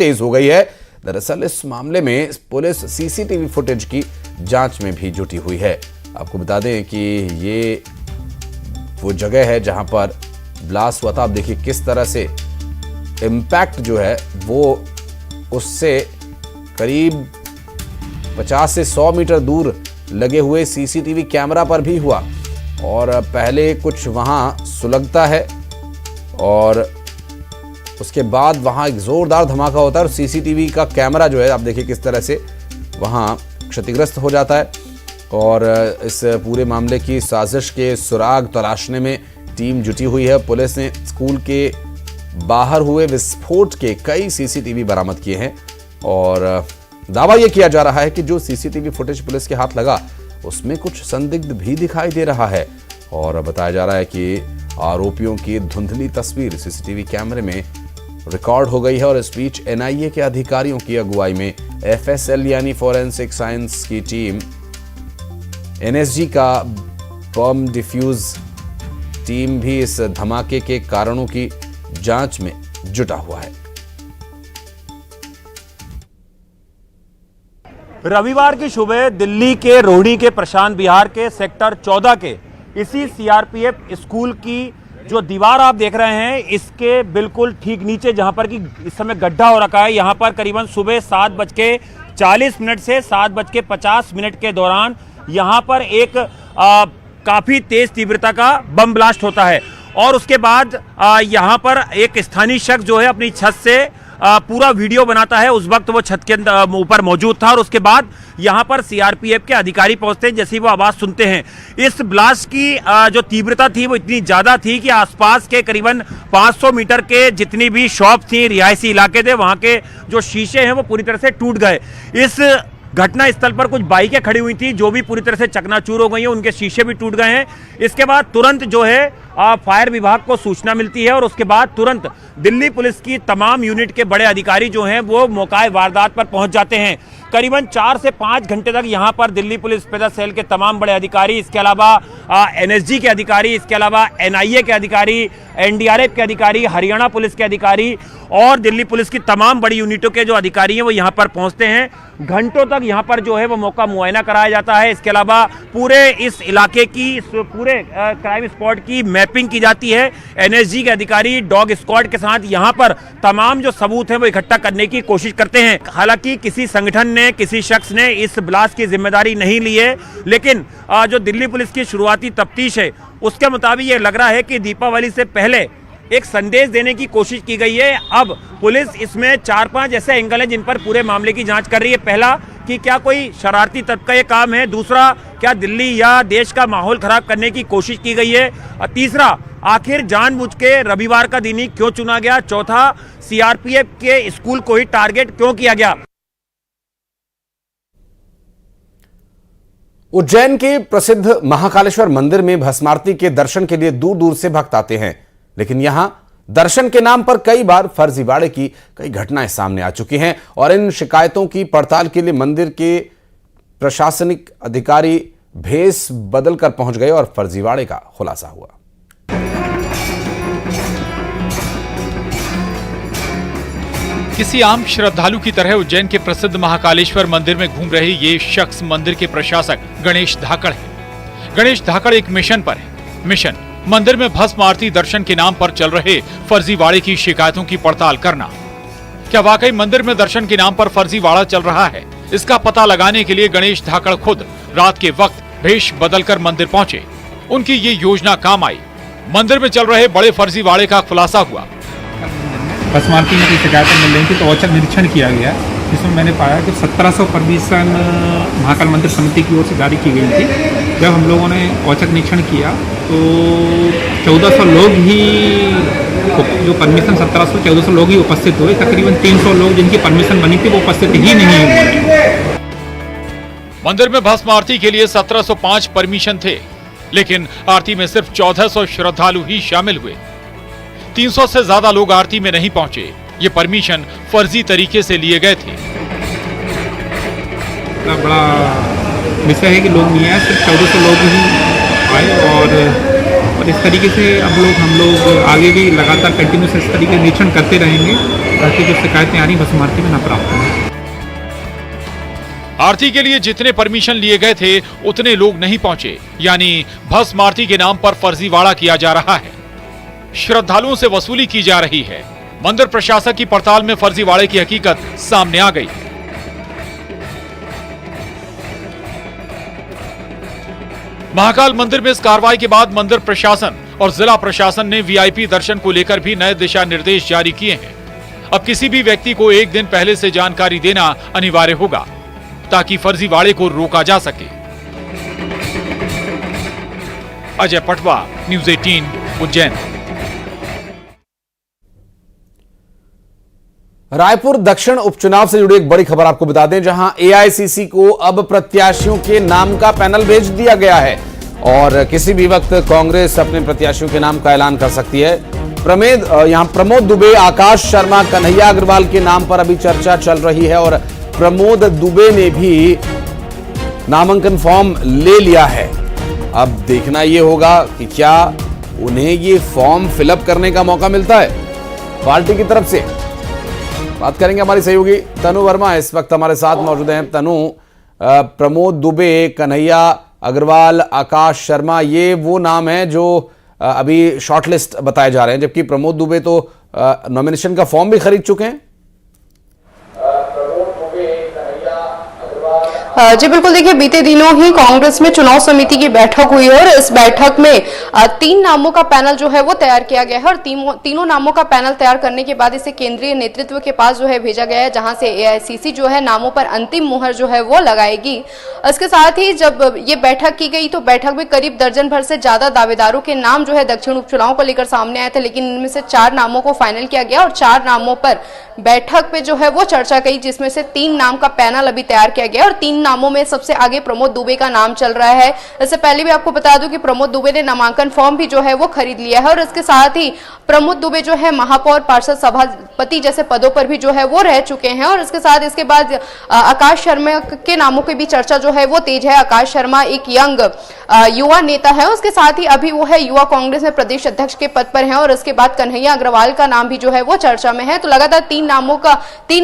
तेज हो गई है। दरअसल इस मामले में पुलिस सीसीटीवी फुटेज की जांच में भी जुटी हुई है। आपको बता दें कि ये वो जगह है जहां पर ब्लास्ट हुआ था। आप देखिए किस तरह से इम्पैक्ट जो है वो उससे करीब 50 से 100 मीटर दूर लगे हुए सीसीटीवी कैमरा पर भी हुआ और पहले कुछ वहां सुलगता है और उसके बाद वहां एक जोरदार धमाका होता है और सीसीटीवी का कैमरा जो है आप देखिए किस तरह से वहां क्षतिग्रस्त हो जाता है। और इस पूरे मामले की साजिश के सुराग तलाशने में टीम जुटी हुई है। पुलिस ने स्कूल के बाहर हुए विस्फोट के कई सीसीटीवी बरामद किए हैं और दावा यह किया जा रहा है कि जो सीसीटीवी फुटेज पुलिस के हाथ लगा उसमें कुछ संदिग्ध भी दिखाई दे रहा है और बताया जा रहा है कि आरोपियों की धुंधली तस्वीर सीसीटीवी कैमरे में रिकॉर्ड हो गई है। और इस बीच एनआईए के अधिकारियों की अगुवाई में एफएसएल यानी फॉरेंसिक साइंस की टीम, एनएसजी का बम डिफ्यूज टीम भी इस धमाके के कारणों की जांच में जुटा हुआ है। रविवार की सुबह दिल्ली के रोहिणी के प्रशांत विहार के सेक्टर 14 के इसी सीआरपीएफ स्कूल की जो दीवार आप देख रहे हैं इसके बिल्कुल ठीक नीचे जहां पर कि इस समय गड्ढा हो रखा है, यहां पर करीबन सुबह 7:40 से 7:50 के दौरान यहां पर एक काफी तेज तीव्रता का बम ब्लास्ट होता है और उसके बाद यहां पर एक स्थानीय शख्स जो है अपनी छत से पूरा वीडियो बनाता है। उस वक्त वो छत के ऊपर मौजूद था और उसके बाद यहां पर सीआरपीएफ के अधिकारी पहुंचते हैं। जैसे ही वो आवाज सुनते हैं, इस ब्लास्ट की जो तीव्रता थी वो इतनी ज्यादा थी कि आसपास के करीबन 500 मीटर के जितनी भी शॉप थी, रिहायशी इलाके थे, वहां के जो शीशे हैं वो पूरी तरह से टूट गए। इस घटना स्थल पर कुछ बाइकें खड़ी हुई थी जो भी पूरी तरह से चकनाचूर हो गई हैं, उनके शीशे भी टूट गए हैं। इसके बाद तुरंत जो है फायर विभाग को सूचना मिलती है और उसके बाद तुरंत दिल्ली पुलिस की तमाम यूनिट के बड़े अधिकारी जो हैं वो मौका वारदात पर पहुंच जाते हैं। करीबन 4 से 5 घंटे तक यहां पर दिल्ली पुलिस स्पेशल सेल के तमाम बड़े अधिकारी, इसके अलावा एनएसजी के अधिकारी, इसके अलावा एनआईए के अधिकारी, एनडीआरएफ के अधिकारी, हरियाणा पुलिस के अधिकारी और दिल्ली पुलिस की तमाम बड़ी यूनिटों के जो अधिकारी हैं वो यहां पर पहुंचते हैं। घंटों तक यहां पर जो है वो मौका मुआयना कराया जाता है। इसके अलावा पूरे इस इलाके की, पूरे क्राइम स्पॉट की मैपिंग की जाती है। एनएसजी के अधिकारी डॉग स्क्वाड के साथ यहां पर तमाम जो सबूत हैं वो इकट्ठा करने की कोशिश करते हैं। हालांकि किसी संगठन ने, किसी शख्स ने इस ब्लास्ट की जिम्मेदारी नहीं ली है, लेकिन जो दिल्ली पुलिस की शुरुआती तफ्तीश है उसके मुताबिक ये लग रहा है कि दीपावली से पहले एक संदेश देने की कोशिश की गई है। अब पुलिस इसमें 4-5 ऐसे एंगल हैं जिन पर पूरे मामले की जांच कर रही है। पहला कि क्या कोई शरारती तत्व का ये काम है, दूसरा क्या दिल्ली या देश का माहौल खराब करने की कोशिश की गई है, और तीसरा आखिर जानबूझ के रविवार का दिन ही क्यों चुना गया, चौथा सीआरपीएफ के स्कूल को ही टारगेट क्यों किया गया। उज्जैन के प्रसिद्ध महाकालेश्वर मंदिर में भस्मारती के दर्शन के लिए दूर दूर से भक्त आते हैं, लेकिन यहां दर्शन के नाम पर कई बार फर्जीवाड़े की कई घटनाएं सामने आ चुकी हैं और इन शिकायतों की पड़ताल के लिए मंदिर के प्रशासनिक अधिकारी भेष बदलकर पहुंच गए और फर्जीवाड़े का खुलासा हुआ। किसी आम श्रद्धालु की तरह उज्जैन के प्रसिद्ध महाकालेश्वर मंदिर में घूम रहे ये शख्स मंदिर के प्रशासक गणेश धाकड़ है। गणेश धाकड़ एक मिशन पर है। मिशन मंदिर में भस्म आरती दर्शन के नाम पर चल रहे फर्जीवाड़े की शिकायतों की पड़ताल करना। क्या वाकई मंदिर में दर्शन के नाम पर फर्जीवाड़ा चल रहा है? इसका पता लगाने के लिए गणेश धाकड़ खुद रात के वक्त भेष बदलकर मंदिर पहुंचे। उनकी ये योजना काम आई। मंदिर में चल रहे बड़े फर्जीवाड़े का खुलासा हुआ। भस्मारती में शिकायतें मिल रही थी तो औचक निरीक्षण किया गया, जिसमें मैंने पाया कि 1700 परमिशन महाकाल मंदिर समिति की ओर से जारी की गई थी। जब हम लोगों ने औचक निरीक्षण किया तो 1400 लोग ही, जो परमिशन 1700-1400 लोग ही उपस्थित हुए। तकरीबन 300 लोग जिनकी परमिशन बनी थी वो उपस्थित ही नहीं हुए। मंदिर में भस्म आरती के लिए 1705 परमिशन थे, लेकिन आरती में सिर्फ 1400 श्रद्धालु ही शामिल हुए। 300 से ज्यादा लोग आरती में नहीं पहुंचे। ये परमिशन फर्जी तरीके से लिए गए थे। बड़ा विषय है कि लोग नहीं आए, सिर्फ 1400 लोग ही आए और और इस तरीके से हम लोग आगे भी लगातार कंटिन्यूस इस तरीके निरीक्षण करते रहेंगे ताकि जो शिकायतें आ रही भस्म आरती में ना प्राप्त हों। आरती के लिए जितने परमिशन लिए गए थे उतने लोग नहीं पहुंचे, यानी भस्म आरती के नाम पर फर्जीवाड़ा किया जा रहा है। श्रद्धालुओं से वसूली की जा रही है। मंदिर प्रशासक की पड़ताल में फर्जीवाड़े की हकीकत सामने आ गई। महाकाल मंदिर में इस कार्रवाई के बाद मंदिर प्रशासन और जिला प्रशासन ने वीआईपी दर्शन को लेकर भी नए दिशा निर्देश जारी किए हैं। अब किसी भी व्यक्ति को एक दिन पहले से जानकारी देना अनिवार्य होगा ताकि फर्जीवाड़े को रोका जा सके। अजय पटवा, न्यूज़ 18, उज्जैन। रायपुर दक्षिण उपचुनाव से जुड़ी एक बड़ी खबर आपको बता दें, जहां एआईसीसी को अब प्रत्याशियों के नाम का पैनल भेज दिया गया है और किसी भी वक्त कांग्रेस अपने प्रत्याशियों के नाम का ऐलान कर सकती है। प्रमोद दुबे, आकाश शर्मा, कन्हैया अग्रवाल के नाम पर अभी चर्चा चल रही है और प्रमोद दुबे ने भी नामांकन फॉर्म ले लिया है। अब देखना यह होगा कि क्या उन्हें ये फॉर्म फिलअप करने का मौका मिलता है पार्टी की तरफ से। बात करेंगे हमारी सहयोगी तनु वर्मा इस वक्त हमारे साथ मौजूद हैं। तनु, प्रमोद दुबे, कन्हैया अग्रवाल, आकाश शर्मा, ये वो नाम हैं जो अभी शॉर्टलिस्ट बताए जा रहे हैं, जबकि प्रमोद दुबे तो नॉमिनेशन का फॉर्म भी खरीद चुके हैं। जी बिल्कुल, देखिए बीते दिनों ही कांग्रेस में चुनाव समिति की बैठक हुई और इस बैठक में 3 नामों का पैनल जो है वो तैयार किया गया है और तीनों नामों का पैनल तैयार करने के बाद इसे केंद्रीय नेतृत्व के पास जो है भेजा गया है, जहां से एआईसीसी जो है नामों पर अंतिम मुहर जो है वो लगाएगी। इसके साथ ही जब ये बैठक की गई तो बैठक में करीब दर्जन भर से ज्यादा दावेदारों के नाम जो है दक्षिण उपचुनाव को लेकर सामने आए थे, लेकिन इनमें से 4 नामों को फाइनल किया गया और 4 नामों पर बैठक पे जो है वो चर्चा की, जिसमें से 3 नाम का पैनल अभी तैयार किया गया और 3 नामों में सबसे आगे प्रमोद दुबे का नाम चल रहा है। इससे पहले भी आपको बता दूं कि प्रमोद दुबे ने नामांकन फॉर्म भी जो है वो खरीद लिया है और इसके साथ ही प्रमोद दुबे जो है महापौर, पार्षद, सभापति जैसे पदों पर भी जो है वो रह चुके हैं और इसके साथ इसके बाद आकाश शर्मा के नामों की भी चर्चा जो है वो तेज है। आकाश शर्मा एक यंग युवा नेता है, उसके साथ ही अभी वो है युवा कांग्रेस में प्रदेश अध्यक्ष के पद पर है और इसके बाद कन्हैया अग्रवाल का नाम भी जो है वो चर्चा में है। तो लगातार 3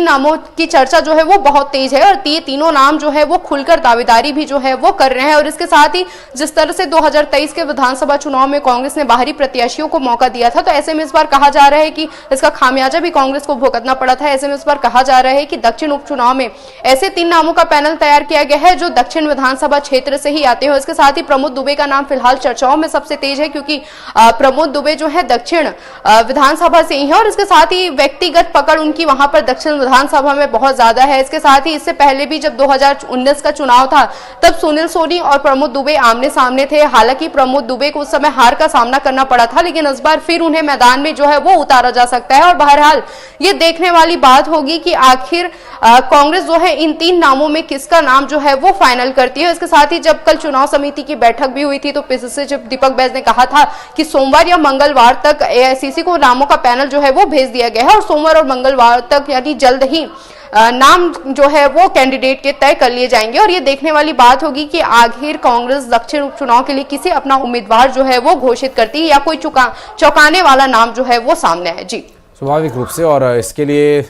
नामों की चर्चा जो है वो बहुत तेज है और ये तीनों नाम जो है वो खुलकर दावेदारी भी जो है वो कर रहे हैं और इसके साथ ही जिस तरह से 2023 के विधानसभा चुनाव में कांग्रेस ने बाहरी प्रत्याशियों को मौका दिया था, तो ऐसे में इस बार कहा जा रहा है कि इसका खामियाजा भी कांग्रेस को भुगतना पड़ा था। ऐसे में इस बार कहा जा रहा है कि दक्षिण उपचुनाव में ऐसे 3 नामों का पैनल तैयार किया गया है जो दक्षिण विधानसभा क्षेत्र से ही आते हो। इसके साथ ही प्रमोद दुबे का नाम फिलहाल चर्चाओं में सबसे तेज है, क्योंकि प्रमोद दुबे जो है दक्षिण विधानसभा से ही है और इसके साथ ही व्यक्तिगत पकड़ उनकी वहां पर दक्षिण विधानसभा में बहुत ज्यादा है। इसके साथ ही इससे पहले भी जब 2019 का चुनाव था तब सुनील सोनी और प्रमोद दुबे आमने सामने थे। हालांकि प्रमोद दुबे को उस समय हार का सामना करना पड़ा था, लेकिन इस बार फिर उन्हें मैदान में जो है वो उतारा जा सकता है और बहरहाल ये देखने वाली बात होगी कि आखिर कांग्रेस जो है इन 3 नामों में किसका नाम जो है वो फाइनल करती है। इसके साथ ही जब कल चुनाव समिति की बैठक भी हुई थी तो पीसीसी चीफ दीपक बैज ने कहा था कि सोमवार या मंगलवार तक एआईसीसी को नामों का पैनल जो है वो भेज दिया गया है और सोमवार और मंगलवार तक यानी जल्द ही नाम जो है वो कैंडिडेट के तय कर लिए जाएंगे और ये देखने वाली बात होगी कि आखिर कांग्रेस दक्षिण उपचुनाव के लिए किसी अपना उम्मीदवार जो है वो घोषित करती है या कोई चौंकाने वाला नाम जो है वो सामने है। जी स्वाभाविक रूप से, और इसके लिए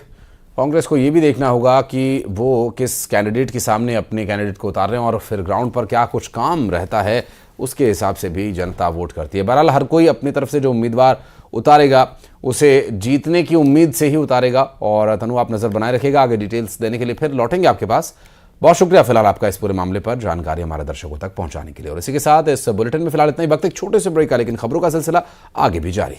कांग्रेस को ये भी देखना होगा कि वो किस कैंडिडेट के सामने अपने कैंडिडेट को उतार रहे हैं और फिर ग्राउंड पर क्या कुछ काम रहता है, उसके हिसाब से भी जनता वोट करती है। बहरहाल हर कोई अपनी तरफ से जो उम्मीदवार उतारेगा उसे जीतने की उम्मीद से ही उतारेगा। और तनु, आप नजर बनाए रखिएगा, आगे डिटेल्स देने के लिए फिर लौटेंगे आपके पास। बहुत शुक्रिया फिलहाल आपका इस पूरे मामले पर जानकारी हमारे दर्शकों तक पहुंचाने के लिए। और इसी के साथ इस बुलेटिन में फिलहाल इतना ही। वक्त एक छोटे से ब्रेक का, लेकिन खबरों का सिलसिला आगे भी जारी।